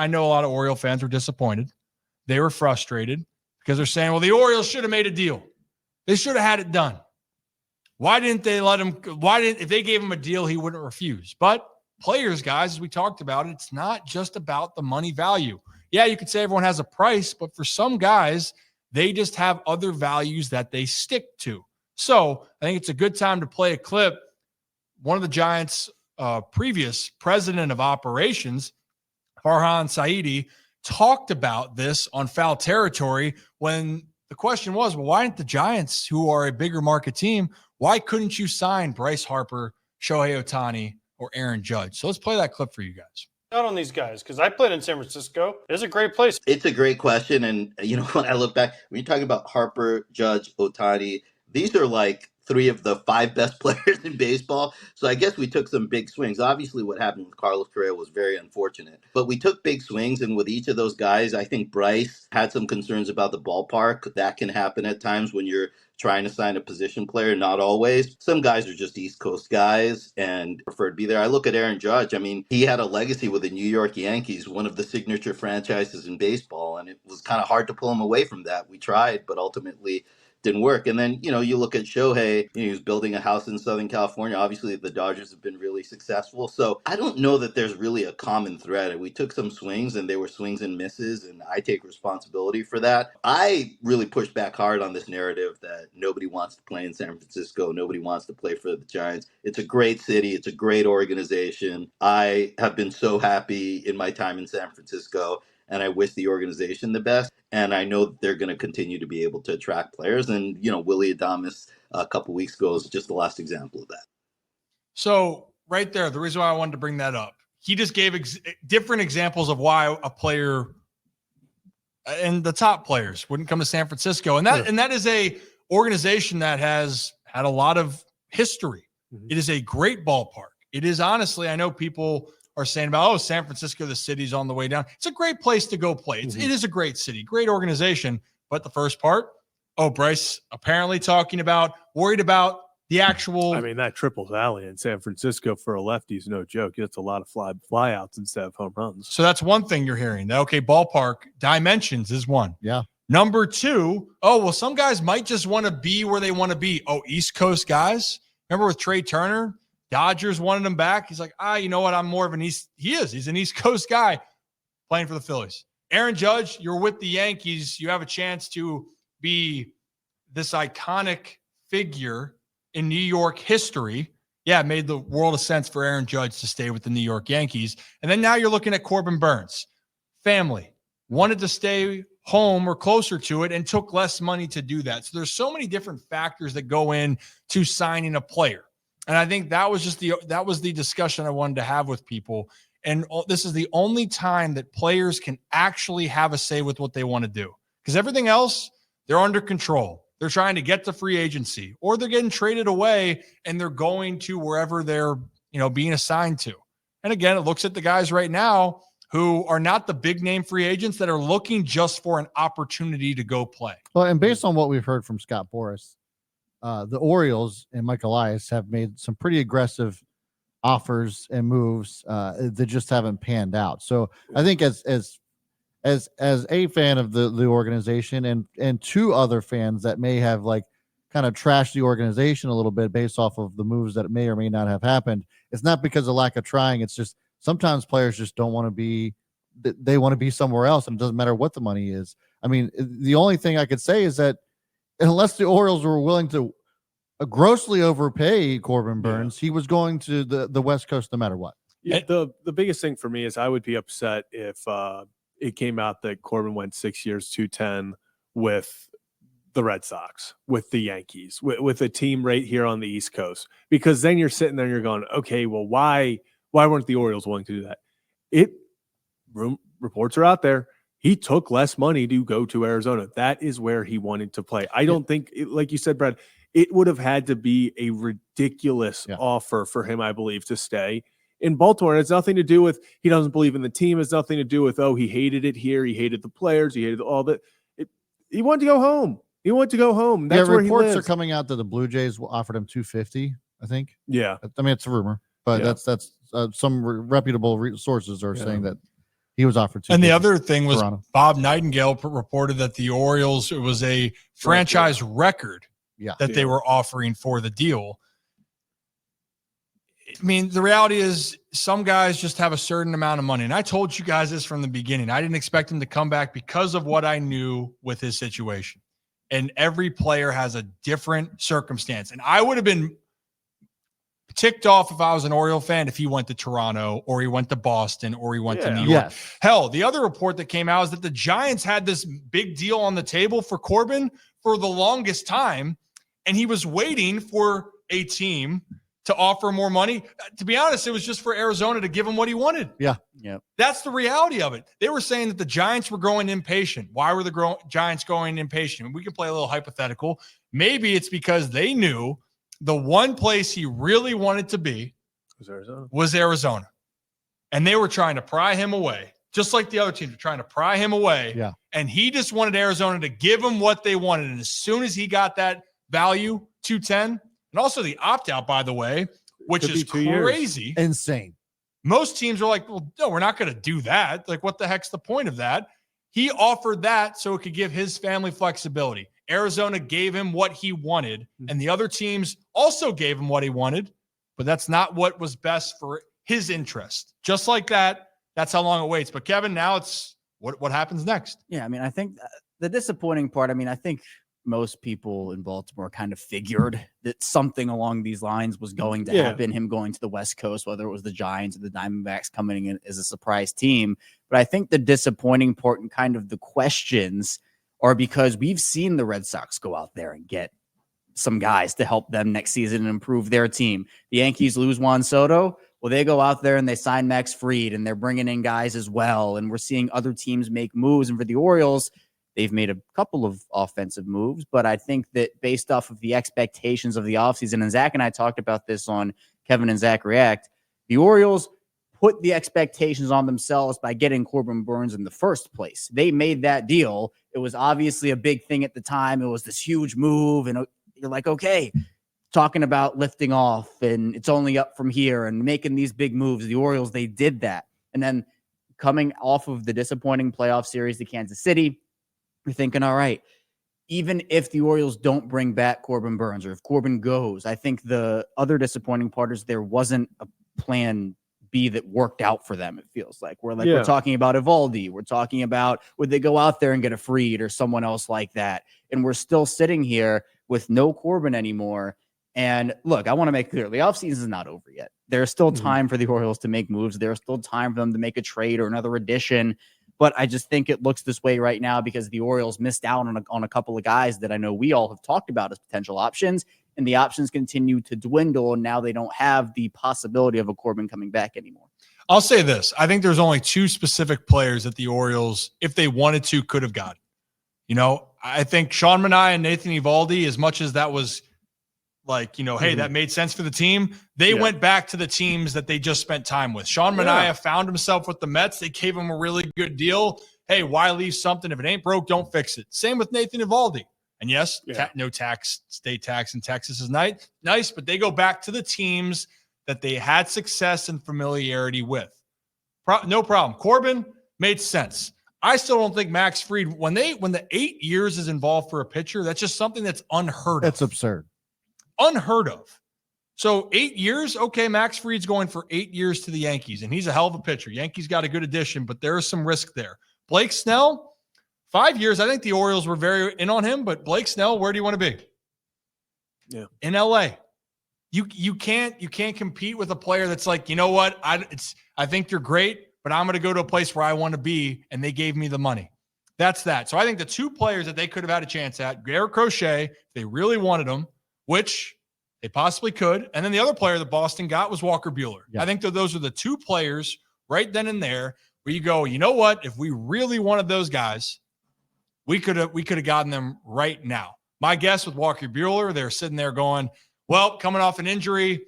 I know a lot of Oriole fans were disappointed. They were frustrated because they're saying, well, the Orioles should have made a deal. They should have had it done. Why didn't they let him? If they gave him a deal, he wouldn't refuse? But players, guys, as we talked about, it's not just about the money value. Yeah, you could say everyone has a price, but for some guys, they just have other values that they stick to. So I think it's a good time to play a clip. One of the Giants' previous president of operations, Farhan Saidi, talked about this on Foul Territory when the question was, well, why didn't the Giants, who are a bigger market team, why couldn't you sign Bryce Harper, Shohei Ohtani, or Aaron Judge? So let's play that clip for you guys. Out on these guys, because I played in San Francisco. It's a great place. It's a great question. And, when I look back, when you're talking about Harper, Judge, Ohtani, these are like 3 of the 5 best players in baseball. So I guess we took some big swings. Obviously, what happened with Carlos Correa was very unfortunate. But we took big swings, and with each of those guys, I think Bryce had some concerns about the ballpark. That can happen at times when you're trying to sign a position player, not always. Some guys are just East Coast guys and prefer to be there. I look at Aaron Judge. I mean, he had a legacy with the New York Yankees, one of the signature franchises in baseball, and it was kind of hard to pull him away from that. We tried, but ultimately didn't work. And then, you look at Shohei, he was building a house in Southern California. Obviously, the Dodgers have been really successful. So I don't know that there's really a common thread. We took some swings, and they were swings and misses, and I take responsibility for that. I really pushed back hard on this narrative that nobody wants to play in San Francisco. Nobody wants to play for the Giants. It's a great city. It's a great organization. I have been so happy in my time in San Francisco, and I wish the organization the best. And I know they're going to continue to be able to attract players. And, Willy Adames a couple weeks ago is just the last example of that. So right there, the reason why I wanted to bring that up, he just gave different examples of why a player and the top players wouldn't come to San Francisco. And that is a organization that has had a lot of history. Mm-hmm. It is a great ballpark. It is, honestly, I know people are saying about, San Francisco, the city's on the way down. It's a great place to go play. It is a great city, great organization. But the first part, Bryce apparently worried about the actual. I mean, that triples alley in San Francisco for a lefty is no joke. It's a lot of flyouts instead of home runs. So that's one thing you're hearing. Ballpark dimensions is one. Yeah. Number 2, some guys might just want to be where they want to be. East Coast guys. Remember with Trey Turner? Dodgers wanted him back. He's like, you know what? I'm more of an he's an East Coast guy playing for the Phillies. Aaron Judge, you're with the Yankees. You have a chance to be this iconic figure in New York history. Yeah, it made the world of sense for Aaron Judge to stay with the New York Yankees. And then now you're looking at Corbin Burnes. Family. Wanted to stay home or closer to it and took less money to do that. So there's so many different factors that go in to signing a player. And I think that was the discussion I wanted to have with people. And this is the only time that players can actually have a say with what they want to do. Because everything else, they're under control. They're trying to get to free agency, or they're getting traded away and they're going to wherever they're, being assigned to. And again, it looks at the guys right now who are not the big name free agents that are looking just for an opportunity to go play. Well, and based on what we've heard from Scott Boras, the Orioles and Mike Elias have made some pretty aggressive offers and moves that just haven't panned out. So I think as a fan of the organization and 2 other fans that may have kind of trashed the organization a little bit based off of the moves that may or may not have happened, it's not because of lack of trying. It's just sometimes players just don't want to be. They want to be somewhere else, and it doesn't matter what the money is. I mean, the only thing I could say is that unless the Orioles were willing to grossly overpay Corbin Burnes, he was going to the West Coast no matter what. Yeah, the biggest thing for me is I would be upset if it came out that Corbin went 6 years, $210 with the Red Sox, with the Yankees, with a team right here on the East Coast, because then you're sitting there and you're going, okay, well, why weren't the Orioles willing to do that? Reports are out there. He took less money to go to Arizona. That is where he wanted to play. I don't think, like you said, Brad, it would have had to be a ridiculous offer for him, I believe, to stay in Baltimore. And it's nothing to do with he doesn't believe in the team. It's nothing to do with, he hated it here. He hated the players. He hated all that. He wanted to go home. He wanted to go home. That's where reports are coming out that the Blue Jays offered him $250, I think. Yeah. I mean, it's a rumor, but that's some reputable sources are saying that He was offered 250. And the other thing was Toronto. Bob Nightingale reported that the Orioles, it was a franchise record that they were offering for the deal. I mean, the reality is some guys just have a certain amount of money. And I told you guys this from the beginning. I didn't expect him to come back because of what I knew with his situation. And every player has a different circumstance. And I would have been ticked off if I was an Oriole fan if he went to Toronto or he went to Boston or he went to New York. Yes. Hell, the other report that came out is that the Giants had this big deal on the table for Corbin for the longest time, and he was waiting for a team to offer more money. To be honest, it was just for Arizona to give him what he wanted. Yeah. That's the reality of it. They were saying that the Giants were growing impatient. Why were the Giants going impatient? We can play a little hypothetical. Maybe it's because they knew the one place he really wanted to be was Arizona. And they were trying to pry him away, just like the other teams were trying to pry him away. Yeah. And he just wanted Arizona to give him what they wanted. And as soon as he got that value, 210, and also the opt-out, by the way, which is crazy. Insane. Most teams are like, well, no, we're not going to do that. Like, what the heck's the point of that? He offered that so it could give his family flexibility. Arizona gave him what he wanted, and the other teams also gave him what he wanted, but that's not what was best for his interest. Just like that, that's how long it waits. But Kevin, now it's what happens next? Yeah, I mean, I think the disappointing part, I think most people in Baltimore kind of figured that something along these lines was going to happen, him going to the West Coast, whether it was the Giants or the Diamondbacks coming in as a surprise team. But I think the disappointing part and kind of the questions are because we've seen the Red Sox go out there and get some guys to help them next season and improve their team. The Yankees lose Juan Soto. Well, they go out there and they sign Max Fried, and they're bringing in guys as well. And we're seeing other teams make moves. And for the Orioles, they've made a couple of offensive moves, but I think that based off of the expectations of the offseason, and Zach and I talked about this on Kevin and Zach React, the Orioles put the expectations on themselves by getting Corbin Burnes in the first place. They made that deal. It was obviously a big thing at the time. It was this huge move, and you're like, okay, talking about lifting off, and it's only up from here, and making these big moves. The Orioles, they did that. And then coming off of the disappointing playoff series to Kansas City, you're thinking, all right, even if the Orioles don't bring back Corbin Burnes, or if Corbin goes, I think the other disappointing part is there wasn't a plan B that worked out for them. It feels like we're talking about Evaldi. We're talking about, would they go out there and get a Fried or someone else like that? And we're still sitting here with no Corbin anymore. And look, I want to make clear, the offseason is not over yet. There's still time for the Orioles to make moves. There's still time for them to make a trade or another addition. But I just think it looks this way right now because the Orioles missed out on a couple of guys that I know we all have talked about as potential options, and the options continue to dwindle, and now they don't have the possibility of a Corbin coming back anymore. I'll say this. I think there's only two specific players that the Orioles, if they wanted to, could have gotten. I think Sean Manaea and Nathan Evaldi, as much as that was like, hey, that made sense for the team. They went back to the teams that they just spent time with. Sean Manaea found himself with the Mets. They gave him a really good deal. Hey, why leave something? If it ain't broke, don't fix it. Same with Nathan Evaldi. And yes, no tax, state tax in Texas is nice, but they go back to the teams that they had success and familiarity with. No problem. Corbin made sense. I still don't think Max Fried, when the 8 years is involved for a pitcher, that's just something that's unheard of. That's absurd. Unheard of. So 8 years, okay, Max Fried's going for 8 years to the Yankees, and he's a hell of a pitcher. Yankees got a good addition, but there is some risk there. Blake Snell, 5 years. I think the Orioles were very in on him, but Blake Snell, where do you want to be? Yeah, in LA. You can't compete with a player that's like, you know what? I think you're great, but I'm going to go to a place where I want to be, and they gave me the money. That's that. So I think the two players that they could have had a chance at, Garrett Crochet, if they really wanted him, which they possibly could. And then the other player that Boston got was Walker Buehler. Yeah. I think that those are the two players right then and there where you go, you know what? If we really wanted those guys, we could have gotten them right now. My guess with Walker Buehler, they're sitting there going, well, coming off an injury,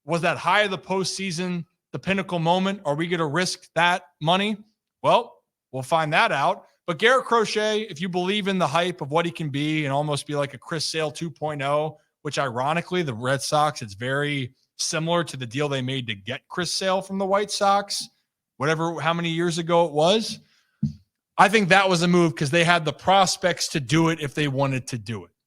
was that high of the postseason the pinnacle moment? Are we going to risk that money? Well, we'll find that out. But Garrett Crochet, if you believe in the hype of what he can be and almost be like a Chris Sale 2.0, which ironically, the Red Sox, it's very similar to the deal they made to get Chris Sale from the White Sox, whatever, how many years ago it was. I think that was a move because they had the prospects to do it if they wanted to do it.